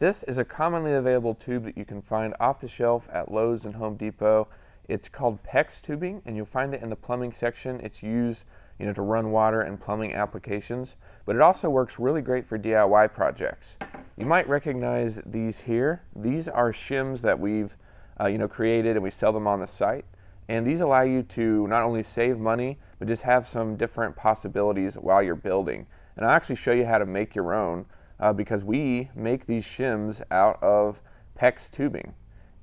This is a commonly available tube that you can find off the shelf at Lowe's and Home Depot. It's called PEX tubing, and you'll find it in the plumbing section. It's used, to run water and plumbing applications, but it also works really great for DIY projects. You might recognize these here. These are shims that we've, created, and we sell them on the site. And these allow you to not only save money, but just have some different possibilities while you're building. And I'll actually show you how to make your own. Because we make these shims out of PEX tubing,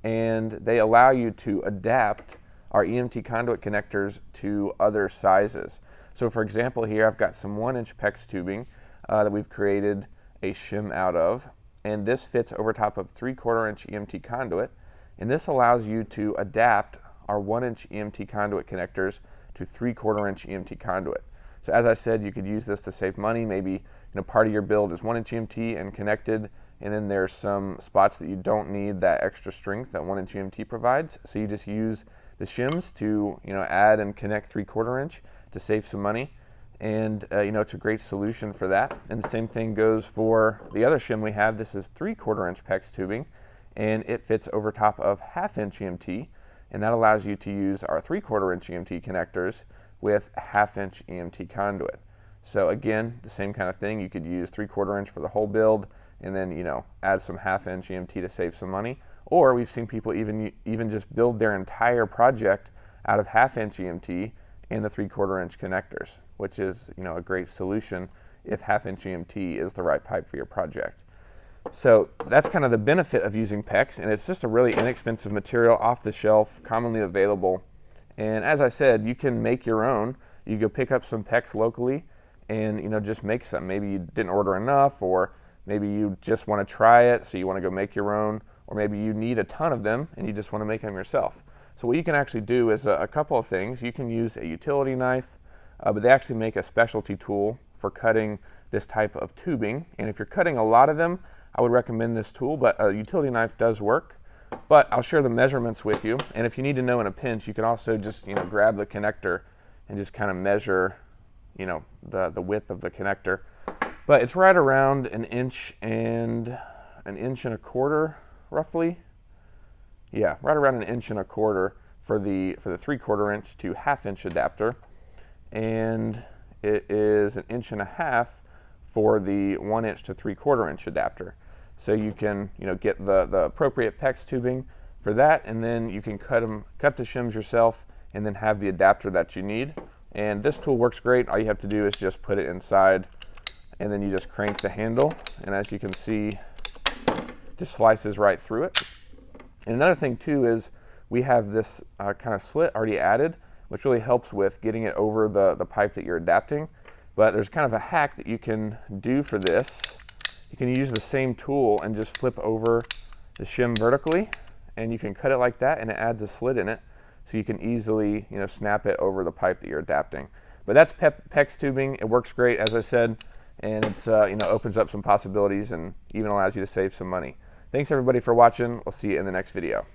and they allow you to adapt our EMT conduit connectors to other sizes. So for example, here I've got some 1-inch PEX tubing that we've created a shim out of, and this fits over top of 3/4 inch EMT conduit, and this allows you to adapt our 1-inch EMT conduit connectors to 3/4 inch EMT conduit. So as I said, you could use this to save money. Maybe part of your build is 1-inch EMT and connected, and then there's some spots that you don't need that extra strength that 1-inch EMT provides. So you just use the shims to add and connect 3/4 inch to save some money, and it's a great solution for that. And the same thing goes for the other shim we have. This is 3/4 inch PEX tubing, and it fits over top of 1/2 inch EMT, and that allows you to use our 3/4 inch EMT connectors with 1/2 inch EMT conduit. So again, the same kind of thing. You could use 3/4 inch for the whole build, and then add some 1/2 inch EMT to save some money. Or we've seen people even just build their entire project out of 1/2 inch EMT and the 3/4 inch connectors, which is a great solution if 1/2 inch EMT is the right pipe for your project. So that's kind of the benefit of using PEX, and it's just a really inexpensive material, off the shelf, commonly available. And as I said, you can make your own. You go pick up some PEX locally and just make some. Maybe you didn't order enough, or maybe you just want to try it, so you want to go make your own, or maybe you need a ton of them and you just want to make them yourself. So what you can actually do is a couple of things. You can use a utility knife, but they actually make a specialty tool for cutting this type of tubing. And if you're cutting a lot of them, I would recommend this tool, but a utility knife does work. But I'll share the measurements with you, and if you need to know in a pinch, you can also just grab the connector and just kind of measure the width of the connector. But it's right around 1.25 inches, roughly. Yeah, right around 1.25 inches for the 3/4 inch to 1/2 inch adapter, and it is 1.5 inches for the 1-inch to 3/4 inch adapter. So you can get the appropriate PEX tubing for that, and then you can cut the shims yourself, and then have the adapter that you need. And this tool works great. All you have to do is just put it inside, and then you just crank the handle, and as you can see, it just slices right through it. And another thing too is we have this kind of slit already added, which really helps with getting it over the pipe that you're adapting. But there's kind of a hack that you can do for this. You can use the same tool and just flip over the shim vertically, and you can cut it like that, and it adds a slit in it, so you can easily snap it over the pipe that you're adapting. But that's PEX tubing. It works great, as I said, and it's opens up some possibilities and even allows you to save some money. Thanks everybody for watching. We'll see you in the next video.